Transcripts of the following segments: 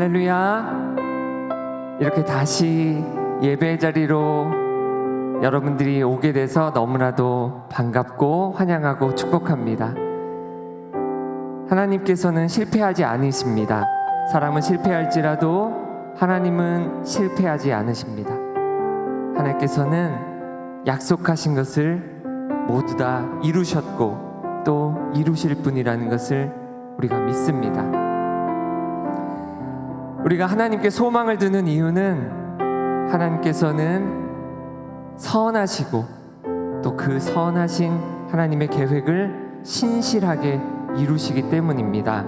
할렐루야. 이렇게 다시 예배 자리로 여러분들이 오게 돼서 너무나도 반갑고 환영하고 축복합니다. 하나님께서는 실패하지 않으십니다. 사람은 실패할지라도 하나님은 실패하지 않으십니다. 하나님께서는 약속하신 것을 모두 다 이루셨고 또 이루실 분이라는 것을 우리가 믿습니다. 우리가 하나님께 소망을 두는 이유는 하나님께서는 선하시고 또 그 선하신 하나님의 계획을 신실하게 이루시기 때문입니다.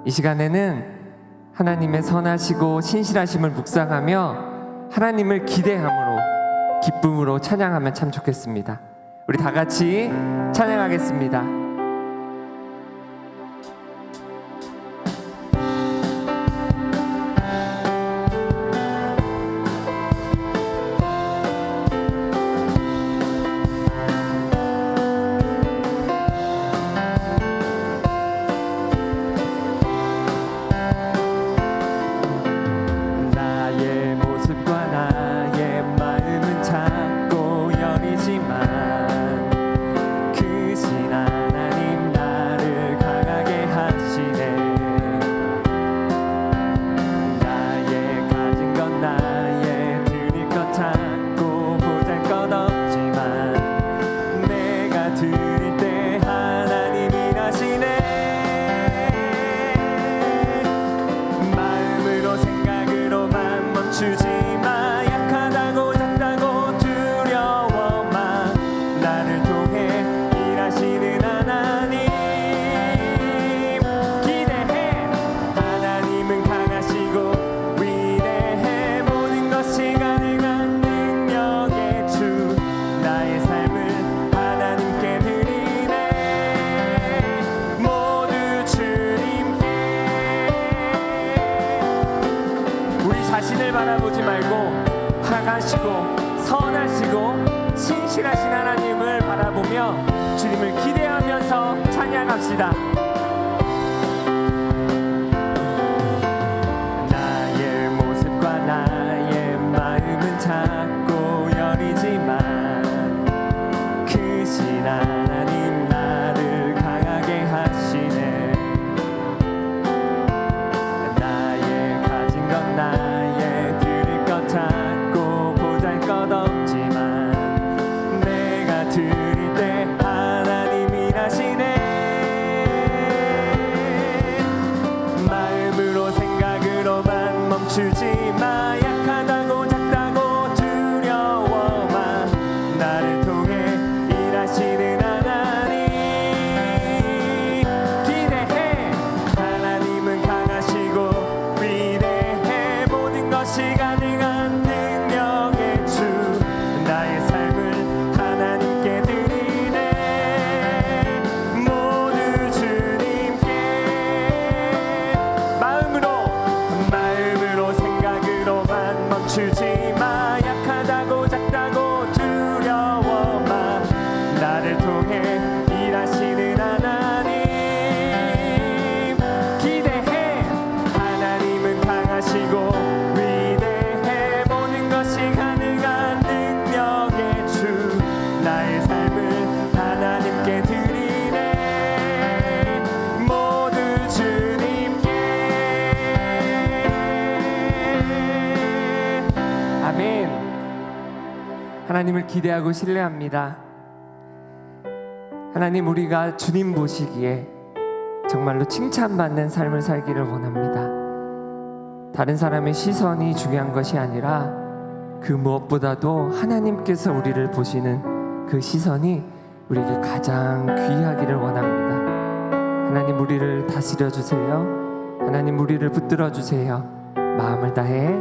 이 시간에는 하나님의 선하시고 신실하심을 묵상하며 하나님을 기대함으로 기쁨으로 찬양하면 참 좋겠습니다. 우리 다 같이 찬양하겠습니다. 자신을 바라보지 말고 강하시고 선하시고 신실하신 하나님을 바라보며 주님을 기대하면서 찬양합시다. 나의 모습과 나의 마음은 작고 여리지만 크신 하나님 나를 강하게 하시네. 나의 가진 건 나의 드릴 것 작고 보잘것없지만 내가 드릴 때 하나님 일하시네. 마음으로 생각으로만 멈추지 마. 약하다고 작다고 두려워 마. 나를 통해 일하시는 하나님 기대해. 하나님은 강하시고 위대해. 모든 것이 가능한 능력의 주. 나의 삶을 하나님께 드리네. 모두 주님께. 마음으로 생각으로만 멈추지 마. 약하다고 작다고 두려워 마. 나를 통해 일하시는 하나님 기대해. 하나님은 강하시고 위대해. 모든 것이 가능한 능력의 주. 나의 삶을 하나님께 드리네. 모두 주님께. 아멘. 하나님을 기대하고 신뢰합니다. 하나님, 우리가 주님 보시기에 정말로 칭찬받는 삶을 살기를 원합니다. 다른 사람의 시선이 중요한 것이 아니라 그 무엇보다도 하나님께서 우리를 보시는 그 시선이 우리에게 가장 귀하기를 원합니다. 하나님, 우리를 다스려 주세요. 하나님, 우리를 붙들어 주세요. 마음을 다해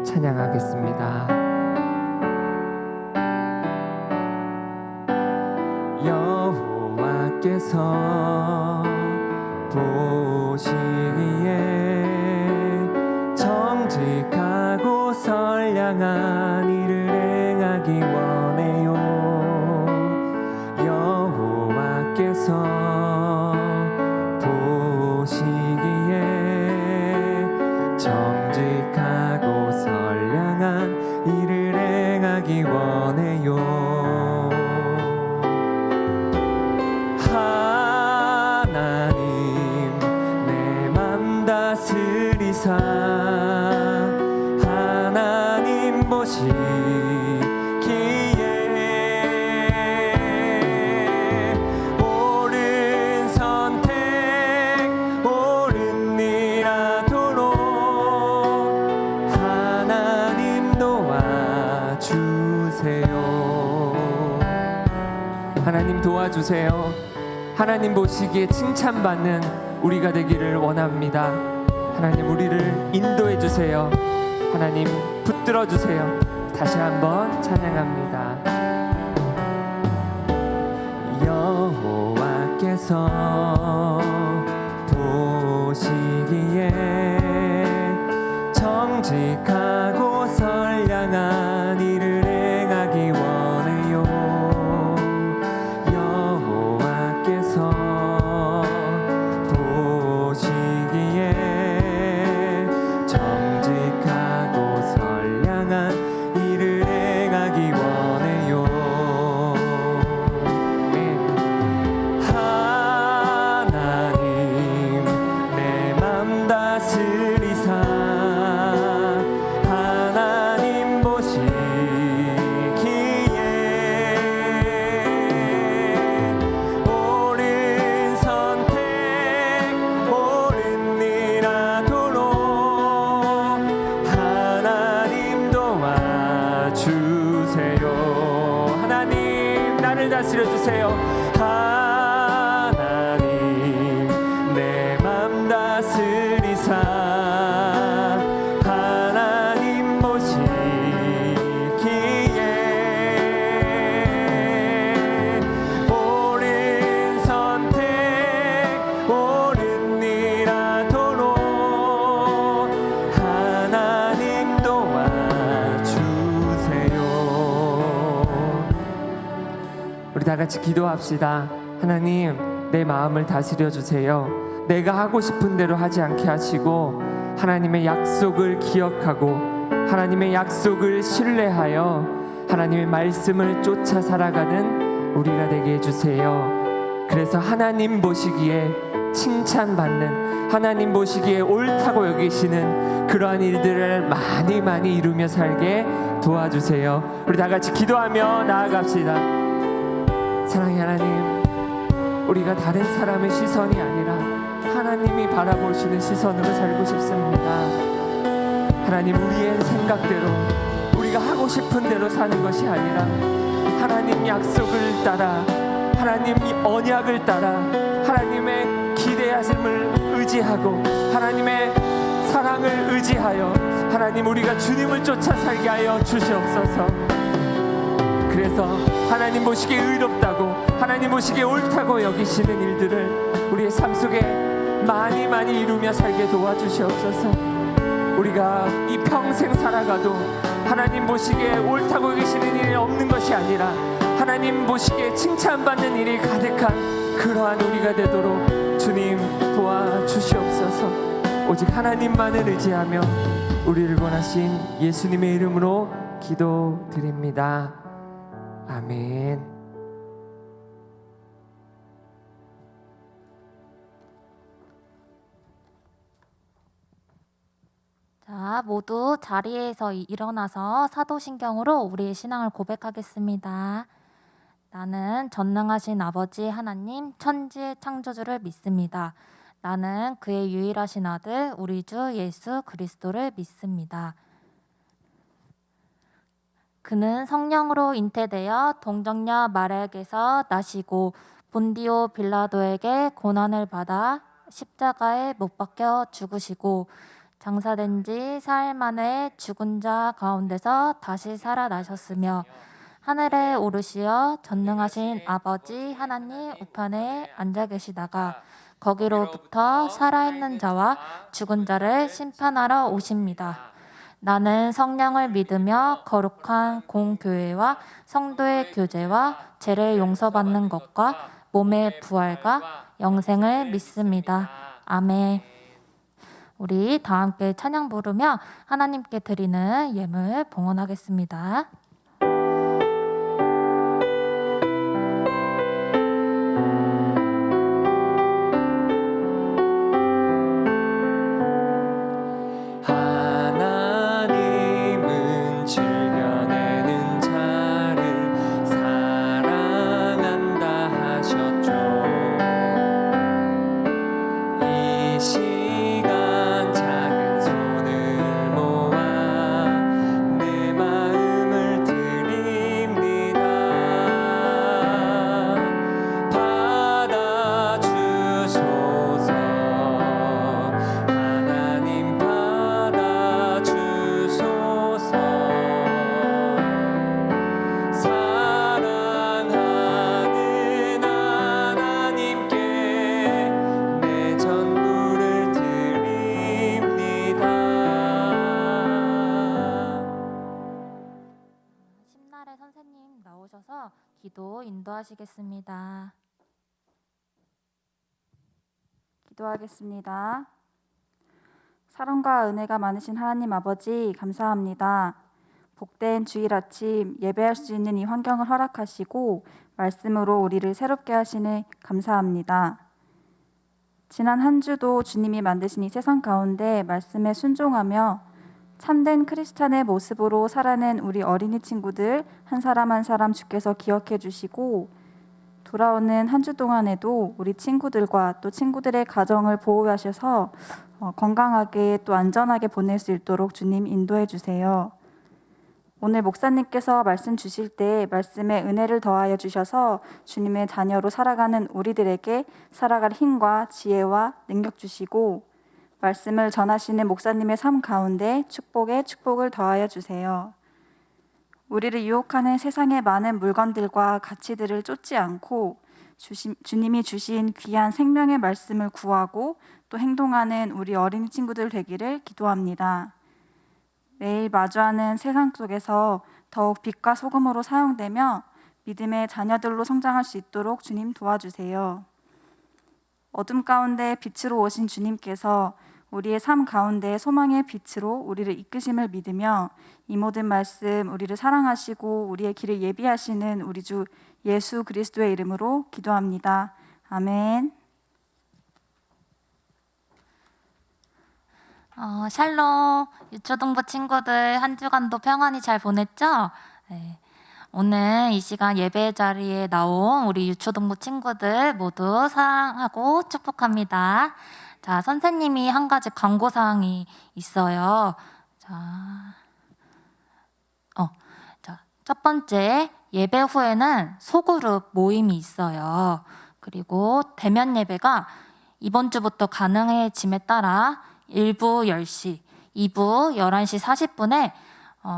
찬양하겠습니다. 여호와께서 보시기에 정직하고 선량한 일을 행하기 원해요. 여호와께서 보시기에 이를 행하기 원해요. 하나님 내 맘 다스리사 하나님 보시기에 옳은 선택 옳은 일 하도록 하나님 도와주세요. 하나님 도와주세요. 하나님 보시기에 칭찬받는 우리가 되기를 원합니다. 하나님 우리를 인도해 주세요. 하나님 붙들어 주세요. 다시 한번 찬양합니다. 여호와께서 보시기에 정직하고 선량한 일을 행하기 원해요. 여호와께서 보시기에 정직하고 선량한 일을 행하기 원해요. 하나님 내 맘 다스리사 하나님 보시기에 옳은 선택 옳은 일 하도록 하나님 도와주세요. 하나님 나를 다스려 주세요. 하나님 내 맘 다스리사 하나님 보시기에 옳은 선택 옳은 일 하도록 하나님 도와주세요. 우리 다 같이 기도합시다. 하나님 내 마음을 다스려 주세요. 내가 하고 싶은 대로 하지 않게 하시고 하나님의 약속을 기억하고 하나님의 약속을 신뢰하여 하나님의 말씀을 쫓아 살아가는 우리가 되게 해주세요. 그래서 하나님 보시기에 칭찬받는 하나님 보시기에 옳다고 여기시는 그러한 일들을 많이 이루며 살게 도와주세요. 우리 다 같이 기도하며 나아갑시다. 사랑의 하나님, 우리가 다른 사람의 시선이 아니라 하나님이 바라보시는 시선으로 살고 싶습니다. 하나님 우리의 생각대로 우리가 하고 싶은 대로 사는 것이 아니라 하나님 약속을 따라 하나님 언약을 따라 하나님의 기대하심을 의지하고 하나님의 사랑을 의지하여 하나님 우리가 주님을 쫓아 살게 하여 주시옵소서. 그래서 하나님 보시기에 의롭다고 하나님 보시기에 옳다고 여기시는 일들을 우리의 삶 속에 많이 이루며 살게 도와주시옵소서. 우리가 이 평생 살아가도 하나님 보시기에 옳다고 여기시는 일이 없는 것이 아니라 하나님 보시기에 칭찬받는 일이 가득한 그러한 우리가 되도록 주님 도와주시옵소서. 오직 하나님만을 의지하며 우리를 원하신 예수님의 이름으로 기도드립니다. 아멘. 자, 모두 자리에서 일어나서 사도신경으로 우리의 신앙을 고백하겠습니다. 나는 전능하신 아버지 하나님 천지의 창조주를 믿습니다. 나는 그의 유일하신 아들 우리 주 예수 그리스도를 믿습니다. 그는 성령으로 잉태되어 동정녀 마리아에게서 나시고 본디오 빌라도에게 고난을 받아 십자가에 못 박혀 죽으시고 장사된 지 사흘 만에 죽은 자 가운데서 다시 살아나셨으며 하늘에 오르시어 전능하신 아버지 하나님 우편에 앉아 계시다가 거기로부터 살아있는 자와 죽은 자를 심판하러 오십니다. 나는 성령을 믿으며 거룩한 공교회와 성도의 교제와 죄를 용서받는 것과 몸의 부활과 영생을 믿습니다. 아멘. 우리 다 함께 찬양 부르며 하나님께 드리는 예물 봉헌하겠습니다. 하나님은 즐겨내는 자를 사랑한다 하셨죠. 이 시간 작은 손을 모아 내 마음을 드립니다. 받아주소서. 하나님 받아주소서. 사랑하는 하나님께 내 전부를 드립니다. 심날의 선생님 나오셔서 기도 인도하시겠습니다. 기도하겠습니다. 사랑과 은혜가 많으신 하나님 아버지 감사합니다. 복된 주일 아침 예배할 수 있는 이 환경을 허락하시고 말씀으로 우리를 새롭게 하시니 감사합니다. 지난 한 주도 주님이 만드신 이 세상 가운데 말씀에 순종하며 참된 크리스찬의 모습으로 살아낸 우리 어린이 친구들 한 사람 한 사람 주께서 기억해 주시고 돌아오는 한 주 동안에도 우리 친구들과 또 친구들의 가정을 보호하셔서 건강하게 또 안전하게 보낼 수 있도록 주님 인도해 주세요. 오늘 목사님께서 말씀 주실 때 말씀에 은혜를 더하여 주셔서 주님의 자녀로 살아가는 우리들에게 살아갈 힘과 지혜와 능력 주시고 말씀을 전하시는 목사님의 삶 가운데 축복에 축복을 더하여 주세요. 우리를 유혹하는 세상의 많은 물건들과 가치들을 쫓지 않고 주님이 주신 귀한 생명의 말씀을 구하고 또 행동하는 우리 어린이 친구들 되기를 기도합니다. 매일 마주하는 세상 속에서 더욱 빛과 소금으로 사용되며 믿음의 자녀들로 성장할 수 있도록 주님 도와주세요. 어둠 가운데 빛으로 오신 주님께서 우리의 삶 가운데 소망의 빛으로 우리를 이끄심을 믿으며 이 모든 말씀 우리를 사랑하시고 우리의 길을 예비하시는 우리 주 예수 그리스도의 이름으로 기도합니다. 아멘. 샬롬 유초동부 친구들 한 주간도 평안히 잘 보냈죠? 네. 오늘 이 시간 예배 자리에 나온 우리 유초동부 친구들 모두 사랑하고 축복합니다. 자, 선생님이 한 가지 광고사항이 있어요. 첫 번째, 예배 후에는 소그룹 모임이 있어요. 그리고 대면 예배가 이번 주부터 가능해짐에 따라 1부 10시, 2부 11시 40분에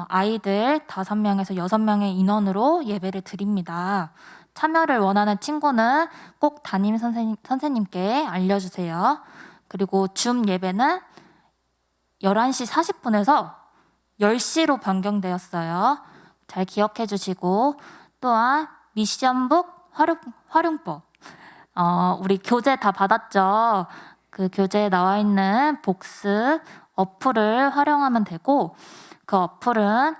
아이들 5명에서 6명의 인원으로 예배를 드립니다. 참여를 원하는 친구는 꼭 담임 선생님께 알려주세요. 그리고 줌 예배는 11시 40분에서 10시로 변경되었어요. 잘 기억해 주시고 또한 미션북 활용법 우리 교재 다 받았죠? 그 교재에 나와 있는 복습 어플을 활용하면 되고 그 어플은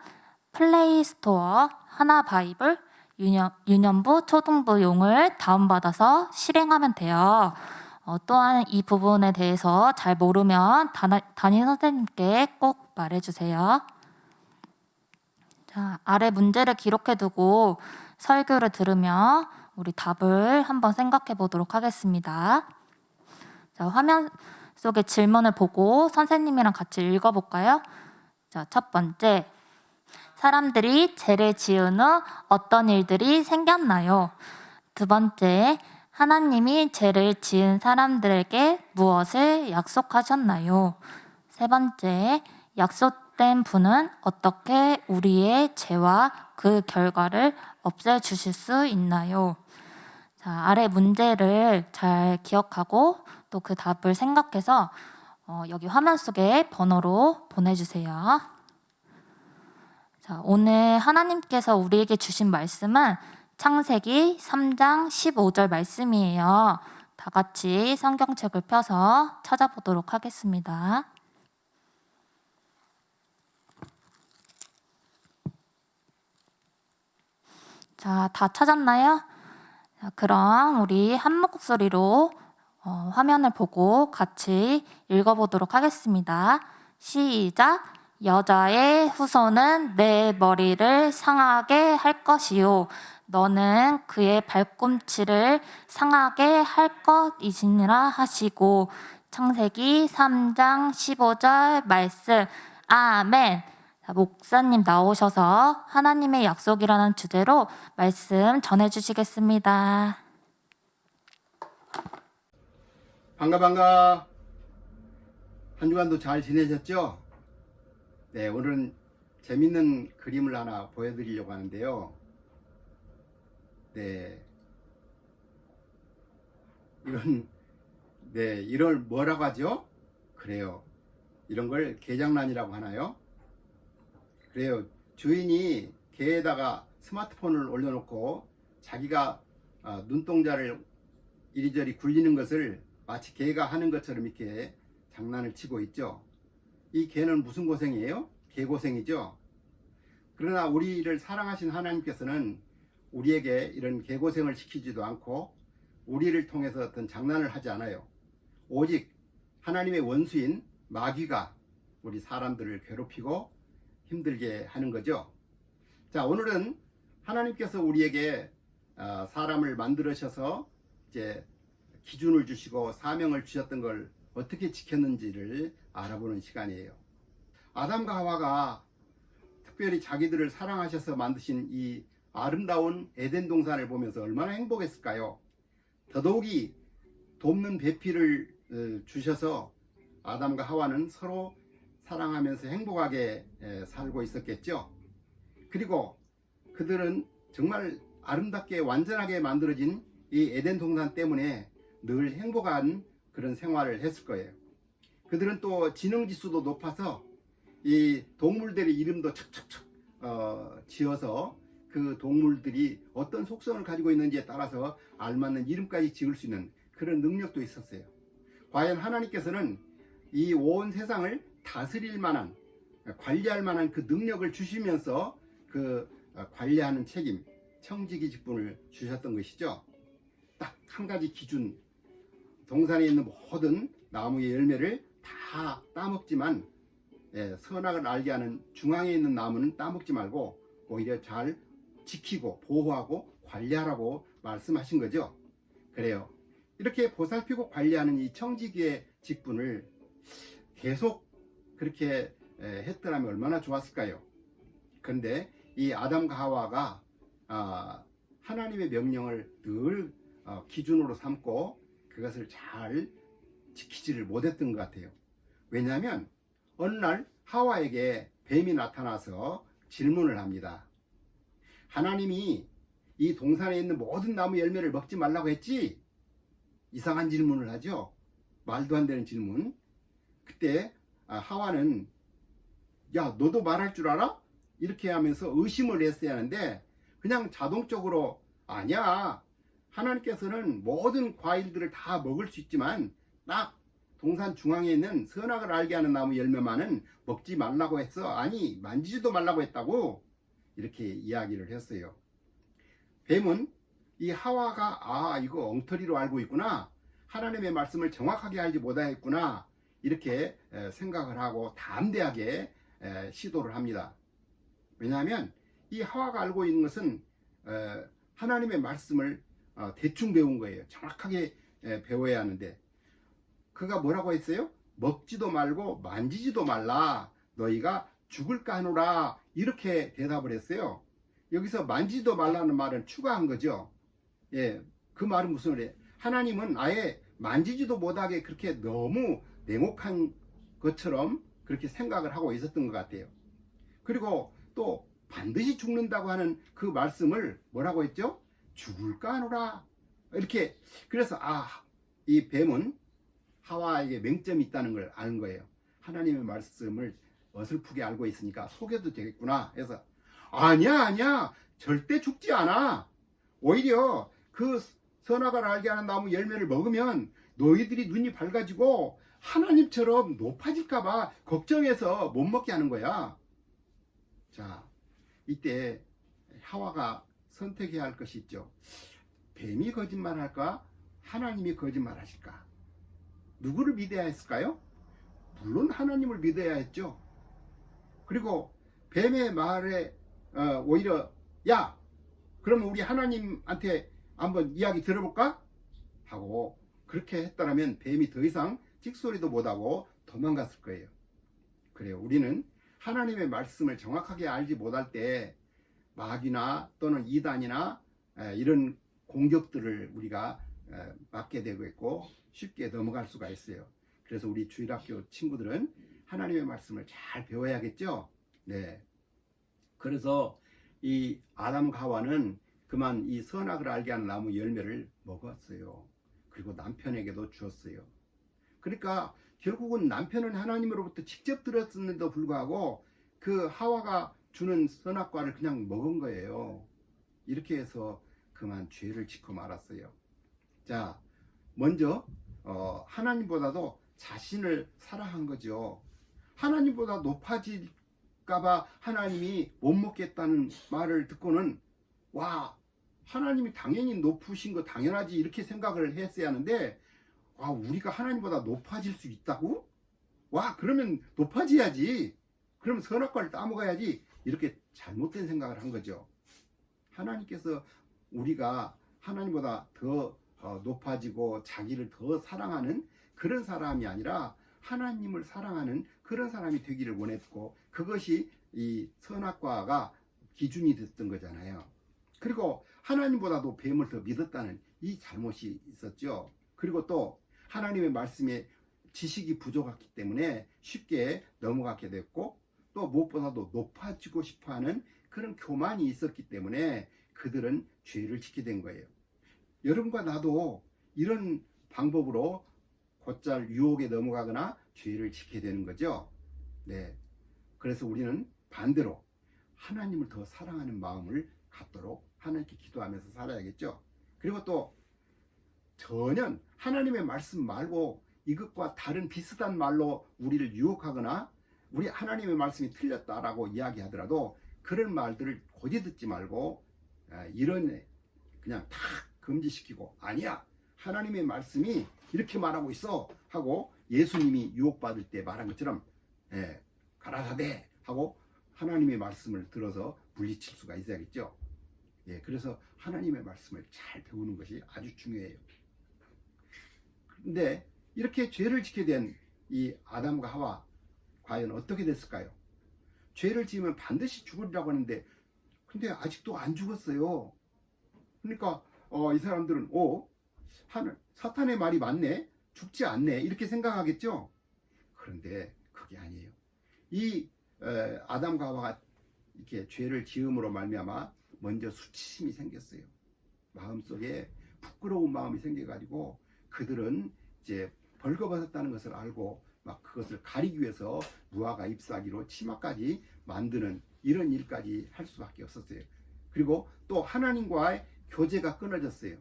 플레이스토어 하나바이블 유년부 초등부용을 다운받아서 실행하면 돼요. 또한 이 부분에 대해서 잘 모르면 담임 선생님께 꼭 말해주세요. 자, 아래 문제를 기록해두고 설교를 들으며 우리 답을 한번 생각해 보도록 하겠습니다. 자, 화면 속의 질문을 보고 선생님이랑 같이 읽어볼까요? 자, 첫 번째, 사람들이 죄를 지은 후 어떤 일들이 생겼나요? 두 번째, 하나님이 죄를 지은 사람들에게 무엇을 약속하셨나요? 세 번째, 약속된 분은 어떻게 우리의 죄와 그 결과를 없애주실 수 있나요? 자, 아래 문제를 잘 기억하고 또 그 답을 생각해서 여기 화면 속에 번호로 보내주세요. 자, 오늘 하나님께서 우리에게 주신 말씀은 창세기 3장 15절 말씀이에요. 다 같이 성경책을 펴서 찾아보도록 하겠습니다. 자, 다 찾았나요? 자, 그럼 우리 한 목소리로 화면을 보고 같이 읽어보도록 하겠습니다. 시작! 여자의 후손은 내 머리를 상하게 할 것이요 너는 그의 발꿈치를 상하게 할 것이니라 하시고. 창세기 3장 15절 말씀. 아멘. 자, 목사님 나오셔서 하나님의 약속이라는 주제로 말씀 전해주시겠습니다. 반가. 한 주간도 잘 지내셨죠? 네, 오늘은 재밌는 그림을 하나 보여드리려고 하는데요. 네, 이걸 뭐라고 하죠? 그래요, 이런 걸 개장난이라고 하나요? 그래요, 주인이 개에다가 스마트폰을 올려놓고 자기가 눈동자를 이리저리 굴리는 것을 마치 개가 하는 것처럼 이렇게 장난을 치고 있죠. 이 개는 무슨 고생이에요? 개고생이죠. 그러나 우리를 사랑하신 하나님께서는 우리에게 이런 개고생을 시키지도 않고 우리를 통해서 어떤 장난을 하지 않아요. 오직 하나님의 원수인 마귀가 우리 사람들을 괴롭히고 힘들게 하는 거죠. 자, 오늘은 하나님께서 우리에게 사람을 만들으셔서 이제 기준을 주시고 사명을 주셨던 걸 어떻게 지켰는지를 알아보는 시간이에요. 아담과 하와가 특별히 자기들을 사랑하셔서 만드신 이 아름다운 에덴 동산을 보면서 얼마나 행복했을까요? 더더욱이 돕는 배필을 주셔서 아담과 하와는 서로 사랑하면서 행복하게 살고 있었겠죠. 그리고 그들은 정말 아름답게 완전하게 만들어진 이 에덴 동산 때문에 늘 행복한 그런 생활을 했을 거예요. 그들은 또 지능지수도 높아서 이 동물들의 이름도 척척척 지어서 그 동물들이 어떤 속성을 가지고 있는지에 따라서 알맞는 이름까지 지을 수 있는 그런 능력도 있었어요. 과연 하나님께서는 이 온 세상을 다스릴 만한, 관리할 만한 그 능력을 주시면서 그 관리하는 책임, 청지기 직분을 주셨던 것이죠. 딱 한 가지 기준, 동산에 있는 모든 나무의 열매를 다 따먹지만 선악을 알게 하는 중앙에 있는 나무는 따먹지 말고 오히려 잘 지키고 보호하고 관리하라고 말씀하신 거죠. 그래요, 이렇게 보살피고 관리하는 이 청지기의 직분을 계속 그렇게 했더라면 얼마나 좋았을까요? 그런데 이 아담과 하와가 하나님의 명령을 늘 기준으로 삼고 그것을 잘 지키지를 못했던 것 같아요. 왜냐하면 어느 날 하와에게 뱀이 나타나서 질문을 합니다. 하나님이 이 동산에 있는 모든 나무 열매를 먹지 말라고 했지? 이상한 질문을 하죠. 말도 안 되는 질문. 그때 하와는 야, 너도 말할 줄 알아? 이렇게 하면서 의심을 했어야 하는데 그냥 자동적으로 아니야, 하나님께서는 모든 과일들을 다 먹을 수 있지만 딱 동산 중앙에 있는 선악을 알게 하는 나무 열매만은 먹지 말라고 했어. 아니, 만지지도 말라고 했다고 이렇게 이야기를 했어요. 뱀은 이 하와가 이거 엉터리로 알고 있구나, 하나님의 말씀을 정확하게 알지 못하였구나, 이렇게 생각을 하고 담대하게 시도를 합니다. 왜냐하면 이 하와가 알고 있는 것은 하나님의 말씀을 대충 배운 거예요. 정확하게 배워야 하는데 그가 뭐라고 했어요? 먹지도 말고 만지지도 말라, 너희가 죽을까 하노라, 이렇게 대답을 했어요. 여기서 만지지도 말라는 말은 추가한 거죠. 그 말은 무슨 말이에요? 하나님은 아예 만지지도 못하게 그렇게 너무 냉혹한 것처럼 그렇게 생각을 하고 있었던 것 같아요. 그리고 또 반드시 죽는다고 하는 그 말씀을 뭐라고 했죠? 죽을까 하노라, 이렇게. 그래서 이 뱀은 하와에게 맹점이 있다는 걸 아는 거예요. 하나님의 말씀을 어설프게 알고 있으니까 속여도 되겠구나 해서 아니야, 절대 죽지 않아, 오히려 그 선악을 알게 하는 나무 열매를 먹으면 너희들이 눈이 밝아지고 하나님처럼 높아질까봐 걱정해서 못 먹게 하는 거야. 자, 이때 하와가 선택해야 할 것이 있죠. 뱀이 거짓말할까? 하나님이 거짓말하실까? 누구를 믿어야 했을까요? 물론 하나님을 믿어야 했죠. 그리고 뱀의 말에 오히려 야, 그러면 우리 하나님한테 한번 이야기 들어볼까? 하고 그렇게 했다면 뱀이 더 이상 찍소리도 못하고 도망갔을 거예요. 그래요. 우리는 하나님의 말씀을 정확하게 알지 못할 때 마귀나 또는 이단이나 이런 공격들을 우리가 맞게 되고 있고 쉽게 넘어갈 수가 있어요. 그래서 우리 주일학교 친구들은 하나님의 말씀을 잘 배워야겠죠. 네. 그래서 이 아담과 하와는 그만 이 선악을 알게 하는 나무 열매를 먹었어요. 그리고 남편에게도 주었어요. 그러니까 결국은 남편은 하나님으로부터 직접 들었는데도 불구하고 그 하와가 주는 선악과를 그냥 먹은 거예요. 이렇게 해서 그만 죄를 짓고 말았어요. 자, 먼저 하나님보다도 자신을 사랑한 거죠. 하나님보다 높아질까봐 하나님이 못 먹겠다는 말을 듣고는 와, 하나님이 당연히 높으신 거 당연하지 이렇게 생각을 했어야 하는데 와, 우리가 하나님보다 높아질 수 있다고? 와, 그러면 높아져야지. 그러면 선악과를 따먹어야지. 이렇게 잘못된 생각을 한 거죠. 하나님께서 우리가 하나님보다 더 높아지고 자기를 더 사랑하는 그런 사람이 아니라 하나님을 사랑하는 그런 사람이 되기를 원했고 그것이 이 선악과가 기준이 됐던 거잖아요. 그리고 하나님보다도 뱀을 더 믿었다는 이 잘못이 있었죠. 그리고 또 하나님의 말씀에 지식이 부족했기 때문에 쉽게 넘어가게 됐고 또 무엇보다도 높아지고 싶어하는 그런 교만이 있었기 때문에 그들은 죄를 짓게 된 거예요. 여러분과 나도 이런 방법으로 곧잘 유혹에 넘어가거나 죄를 짓게 되는 거죠. 네. 그래서 우리는 반대로 하나님을 더 사랑하는 마음을 갖도록 하나님께 기도하면서 살아야겠죠. 그리고 또 전혀 하나님의 말씀 말고 이것과 다른 비슷한 말로 우리를 유혹하거나 우리 하나님의 말씀이 틀렸다라고 이야기하더라도 그런 말들을 고지 듣지 말고 이런 그냥 다 금지시키고 아니야, 하나님의 말씀이 이렇게 말하고 있어 하고 예수님이 유혹받을 때 말한 것처럼 가라사대 하고 하나님의 말씀을 들어서 물리칠 수가 있어야겠죠. 그래서 하나님의 말씀을 잘 배우는 것이 아주 중요해요. 근데 이렇게 죄를 짓게 된 이 아담과 하와 과연 어떻게 됐을까요? 죄를 지으면 반드시 죽으리라고 하는데 근데 아직도 안 죽었어요. 그러니까 이 사람들은 사탄의 말이 맞네, 죽지 않네 이렇게 생각하겠죠. 그런데 그게 아니에요. 이 아담과 하와가 이렇게 죄를 지음으로 말미암아 먼저 수치심이 생겼어요. 마음속에 부끄러운 마음이 생겨가지고 그들은 이제 벌거벗었다는 것을 알고 막 그것을 가리기 위해서 무화과 잎사귀로 치마까지 만드는 이런 일까지 할 수밖에 없었어요. 그리고 또 하나님과의 교제가 끊어졌어요.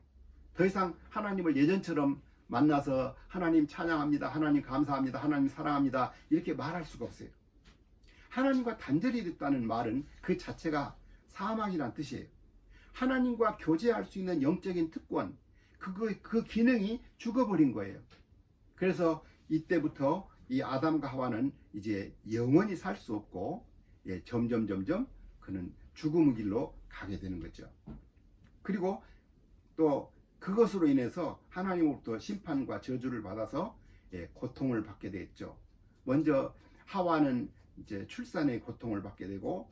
더 이상 하나님을 예전처럼 만나서 하나님 찬양합니다, 하나님 감사합니다, 하나님 사랑합니다 이렇게 말할 수가 없어요. 하나님과 단절이 됐다는 말은 그 자체가 사망이란 뜻이에요. 하나님과 교제할 수 있는 영적인 특권, 그 기능이 죽어버린 거예요. 그래서 이때부터 이 아담과 하와는 이제 영원히 살 수 없고 점점 그는 죽음의 길로 가게 되는 거죠. 그리고 또 그것으로 인해서 하나님으로부터 심판과 저주를 받아서 고통을 받게 됐죠. 먼저 하와는 이제 출산의 고통을 받게 되고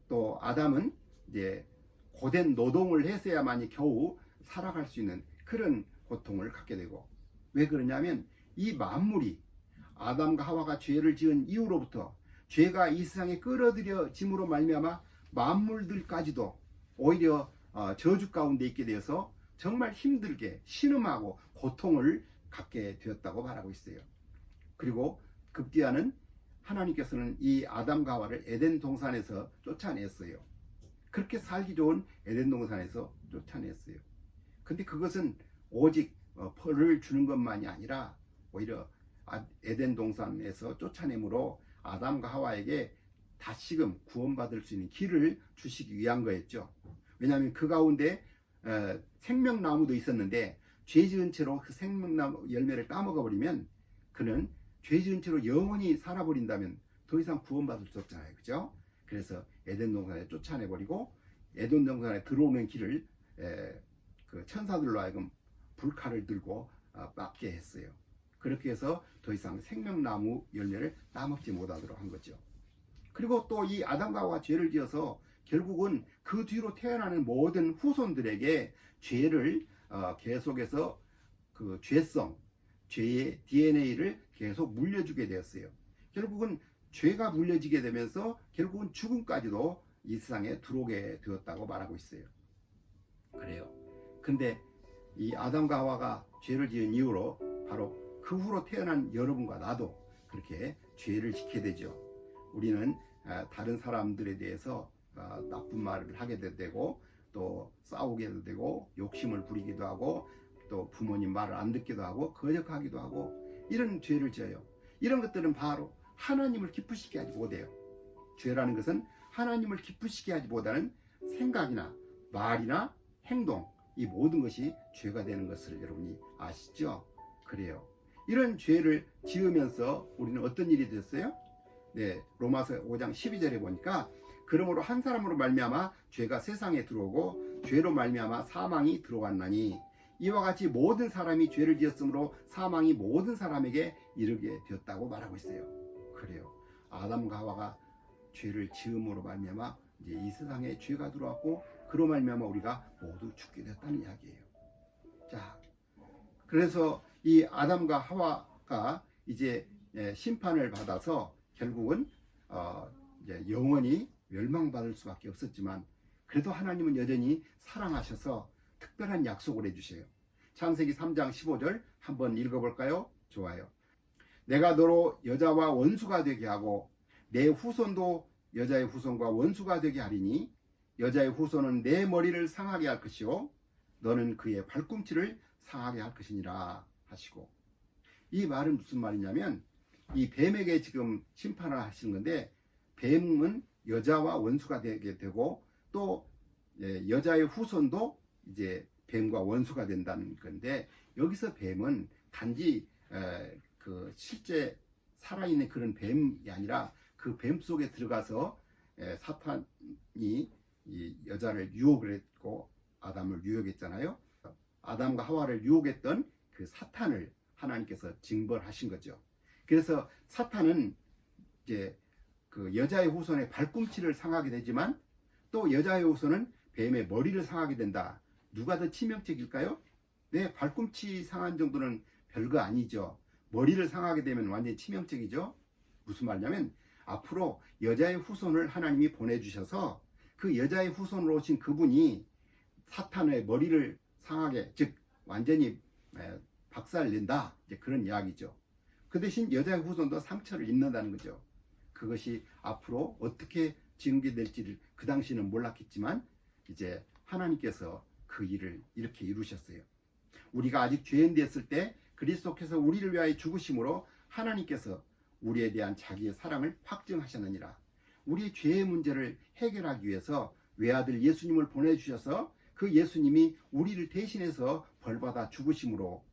또 아담은 이제 고된 노동을 해서야만이 겨우 살아갈 수 있는 그런 고통을 갖게 되고, 왜 그러냐면 이 만물이 아담과 하와가 죄를 지은 이후로부터 죄가 이 세상에 끌어들여짐으로 말미암아 만물들까지도 오히려 저주 가운데 있게 되어서 정말 힘들게 신음하고 고통을 갖게 되었다고 말하고 있어요. 그리고 급기야는 하나님께서는 이 아담과 하와를 에덴 동산에서 쫓아냈어요. 그렇게 살기 좋은 에덴 동산에서 쫓아냈어요. 근데 그것은 오직 벌을 주는 것만이 아니라 오히려 에덴 동산에서 쫓아내므로 아담과 하와에게 다시금 구원받을 수 있는 길을 주시기 위한 거였죠. 왜냐하면 그 가운데 생명나무도 있었는데 죄 지은 채로 그 생명나무 열매를 따먹어 버리면 그는 죄 지은 채로 영원히 살아버린다면 더 이상 구원받을 수 없잖아요. 그죠? 그래서 에덴 동산에 쫓아내버리고 에덴 동산에 들어오는 길을 그 천사들로 하여금 불칼을 들고 막게 했어요. 그렇게 해서 더 이상 생명나무 열매를 따먹지 못하도록 한 거죠. 그리고 또 이 아담과 하와가 죄를 지어서 결국은 그 뒤로 태어나는 모든 후손들에게 죄를 계속해서 그 죄성, 죄의 DNA를 계속 물려주게 되었어요. 결국은 죄가 물려지게 되면서 결국은 죽음까지도 이 세상에 들어오게 되었다고 말하고 있어요. 그래요. 근데 이 아담과 하와가 죄를 지은 이후로 바로 그 후로 태어난 여러분과 나도 그렇게 죄를 짓게 되죠. 우리는 다른 사람들에 대해서 나쁜 말을 하게 되고 또 싸우게 되고 욕심을 부리기도 하고 또 부모님 말을 안 듣기도 하고 거역하기도 하고 이런 죄를 지어요. 이런 것들은 바로 하나님을 기쁘시게 하지 못해요. 죄라는 것은 하나님을 기쁘시게 하지 못하는 생각이나 말이나 행동, 이 모든 것이 죄가 되는 것을 여러분이 아시죠? 그래요. 이런 죄를 지으면서 우리는 어떤 일이 됐어요? 네, 로마서 5장 12절에 보니까 그러므로 한 사람으로 말미암아 죄가 세상에 들어오고 죄로 말미암아 사망이 들어왔나니 이와 같이 모든 사람이 죄를 지었으므로 사망이 모든 사람에게 이르게 되었다고 말하고 있어요. 그래요. 아담과 하와가 죄를 지음으로 말미암아 이제 이 세상에 죄가 들어왔고 그로 말미암아 우리가 모두 죽게 됐다는 이야기예요. 자, 그래서 이 아담과 하와가 이제 심판을 받아서 결국은 이제 영원히 멸망받을 수밖에 없었지만 그래도 하나님은 여전히 사랑하셔서 특별한 약속을 해주셔요. 창세기 3장 15절 한번 읽어볼까요? 좋아요. 내가 너로 여자와 원수가 되게 하고 내 후손도 여자의 후손과 원수가 되게 하리니 여자의 후손은 내 머리를 상하게 할 것이요 너는 그의 발꿈치를 상하게 할 것이니라 하시고, 이 말은 무슨 말이냐면 이 뱀에게 지금 심판을 하시는 건데 뱀은 여자와 원수가 되게 되고 또 여자의 후손도 이제 뱀과 원수가 된다는 건데 여기서 뱀은 단지 그 실제 살아있는 그런 뱀이 아니라 그 뱀 속에 들어가서 사탄이 이 여자를 유혹을 했고 아담을 유혹했잖아요. 아담과 하와를 유혹했던 그 사탄을 하나님께서 징벌하신 거죠. 그래서 사탄은 이제 그 여자의 후손의 발꿈치를 상하게 되지만 또 여자의 후손은 뱀의 머리를 상하게 된다. 누가 더 치명적일까요? 네, 발꿈치 상한 정도는 별거 아니죠. 머리를 상하게 되면 완전히 치명적이죠. 무슨 말이냐면 앞으로 여자의 후손을 하나님이 보내주셔서 그 여자의 후손으로 오신 그분이 사탄의 머리를 상하게, 즉 완전히 박살낸다, 이제 그런 이야기죠. 그 대신 여자의 후손도 상처를 입는다는 거죠. 그것이 앞으로 어떻게 전개될지를 그 당시는 몰랐겠지만 이제 하나님께서 그 일을 이렇게 이루셨어요. 우리가 아직 죄인 됐을 때 그리스도께서 우리를 위하여 죽으심으로 하나님께서 우리에 대한 자기의 사랑을 확증하셨느니라. 우리의 죄의 문제를 해결하기 위해서 외아들 예수님을 보내주셔서 그 예수님이 우리를 대신해서 벌받아 죽으심으로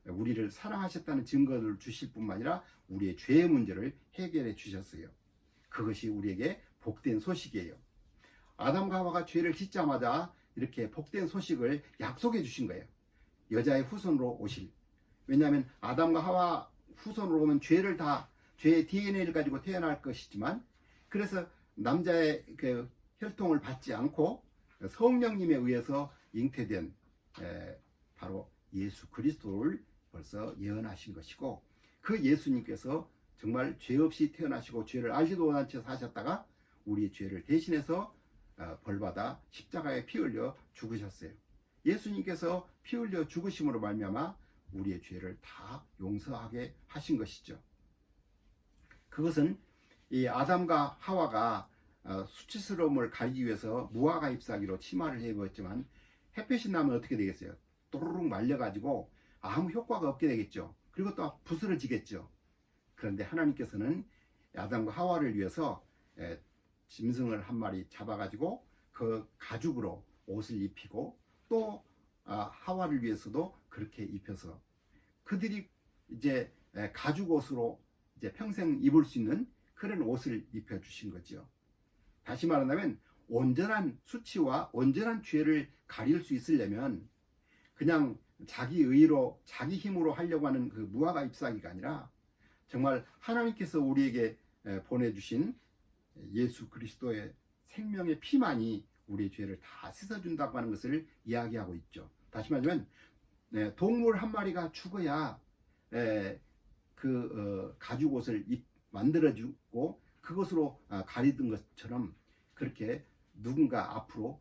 우리를 사랑하셨다는 증거를 주실 뿐만 아니라 우리의 죄의 문제를 해결해 주셨어요. 그것이 우리에게 복된 소식이에요. 아담과 하와가 죄를 짓자마자 이렇게 복된 소식을 약속해 주신 거예요. 여자의 후손으로 오실. 왜냐하면 아담과 하와 후손으로 오면 죄의 DNA를 가지고 태어날 것이지만 그래서 남자의 그 혈통을 받지 않고 성령님에 의해서 잉태된 바로 예수 그리스도를 벌써 예언하신 것이고 그 예수님께서 정말 죄 없이 태어나시고 죄를 알지도 못한 채 사셨다가 우리의 죄를 대신해서 벌받아 십자가에 피 흘려 죽으셨어요. 예수님께서 피 흘려 죽으심으로 말미암아 우리의 죄를 다 용서하게 하신 것이죠. 그것은 이 아담과 하와가 수치스러움을 가리기 위해서 무화과 잎사귀로 치마를 해보았지만 햇볕이 나면 어떻게 되겠어요? 또르륵 말려가지고 아무 효과가 없게 되겠죠. 그리고 또 부스러지겠죠. 그런데 하나님께서는 아담과 하와를 위해서 짐승을 한 마리 잡아가지고 그 가죽으로 옷을 입히고 또 하와를 위해서도 그렇게 입혀서 그들이 이제 가죽 옷으로 이제 평생 입을 수 있는 그런 옷을 입혀 주신 거죠. 다시 말한다면 온전한 수치와 온전한 죄를 가릴 수 있으려면 그냥 자기 의로 자기 힘으로 하려고 하는 그 무화과 잎사귀가 아니라 정말 하나님께서 우리에게 보내주신 예수 그리스도의 생명의 피만이 우리의 죄를 다 씻어준다고 하는 것을 이야기하고 있죠. 다시 말하면 동물 한 마리가 죽어야 가죽 옷을 만들어주고 그것으로 가리던 것처럼 그렇게 누군가 앞으로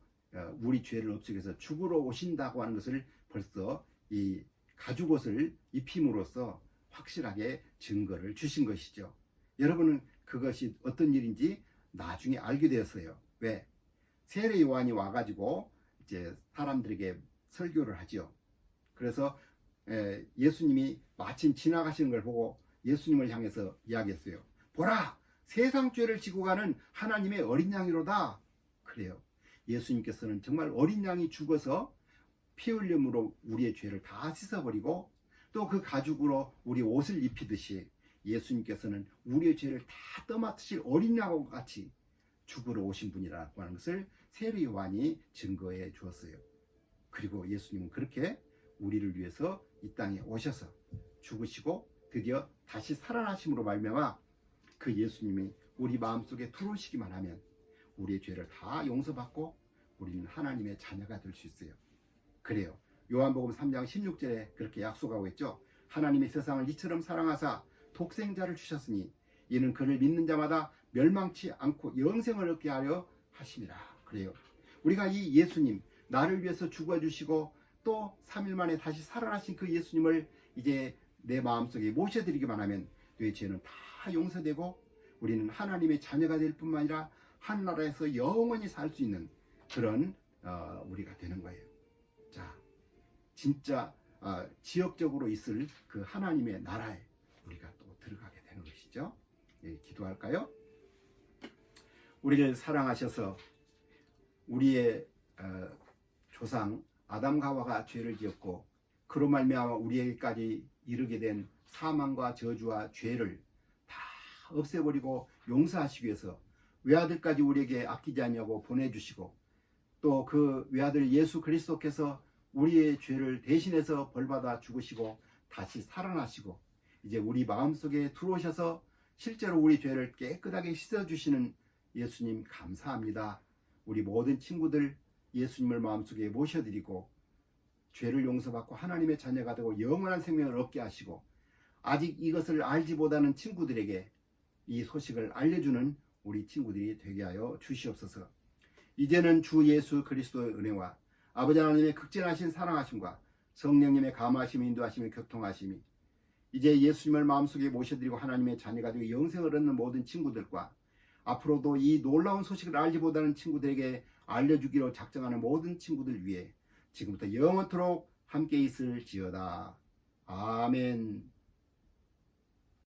우리 죄를 없애기 위해서 죽으러 오신다고 하는 것을 벌써 이 가죽 옷을 입힘으로써 확실하게 증거를 주신 것이죠. 여러분은 그것이 어떤 일인지 나중에 알게 되었어요. 왜? 세례 요한이 와가지고 이제 사람들에게 설교를 하죠. 그래서 예수님이 마침 지나가시는 걸 보고 예수님을 향해서 이야기했어요. 보라! 세상 죄를 지고 가는 하나님의 어린 양이로다. 그래요. 예수님께서는 정말 어린 양이 죽어서 피 흘림으로 우리의 죄를 다 씻어버리고 또 그 가죽으로 우리 옷을 입히듯이 예수님께서는 우리의 죄를 다 떠맡으실 어린 양과 같이 죽으러 오신 분이라고 하는 것을 세례 요한이 증거해 주었어요. 그리고 예수님은 그렇게 우리를 위해서 이 땅에 오셔서 죽으시고 드디어 다시 살아나심으로 말미암아 그 예수님이 우리 마음속에 들어오시기만 하면 우리의 죄를 다 용서받고 우리는 하나님의 자녀가 될 수 있어요. 그래요. 요한복음 3장 16절에 그렇게 약속하고 있죠. 하나님이 세상을 이처럼 사랑하사 독생자를 주셨으니 이는 그를 믿는 자마다 멸망치 않고 영생을 얻게 하려 하심이라. 그래요. 우리가 이 예수님, 나를 위해서 죽어주시고 또 3일 만에 다시 살아나신 그 예수님을 이제 내 마음속에 모셔드리기만 하면 내 죄는 다 용서되고 우리는 하나님의 자녀가 될 뿐만 아니라 하늘나라에서 영원히 살 수 있는 그런 우리가 되는 거예요. 자, 진짜 지역적으로 있을 그 하나님의 나라에 우리가 또 들어가게 되는 것이죠. 예, 기도할까요? 우리를 사랑하셔서 우리의 조상 아담과 하와가 죄를 지었고 그로 말미암아 우리에게까지 이르게 된 사망과 저주와 죄를 다 없애버리고 용서하시기 위해서 외아들까지 우리에게 아끼지 않냐고 보내주시고 또 그 외아들 예수 그리스도께서 우리의 죄를 대신해서 벌받아 죽으시고 다시 살아나시고 이제 우리 마음속에 들어오셔서 실제로 우리 죄를 깨끗하게 씻어주시는 예수님 감사합니다. 우리 모든 친구들 예수님을 마음속에 모셔드리고 죄를 용서받고 하나님의 자녀가 되고 영원한 생명을 얻게 하시고 아직 이것을 알지 못하는 친구들에게 이 소식을 알려주는 우리 친구들이 되게 하여 주시옵소서. 이제는 주 예수 그리스도의 은혜와 아버지 하나님의 극진하신 사랑하심과 성령님의 감화하심이 인도하심이 교통하심이 이제 예수님을 마음속에 모셔드리고 하나님의 자녀가 되고 영생을 얻는 모든 친구들과 앞으로도 이 놀라운 소식을 알지 못하는 친구들에게 알려주기로 작정하는 모든 친구들 위해 지금부터 영원토록 함께 있을지어다. 아멘.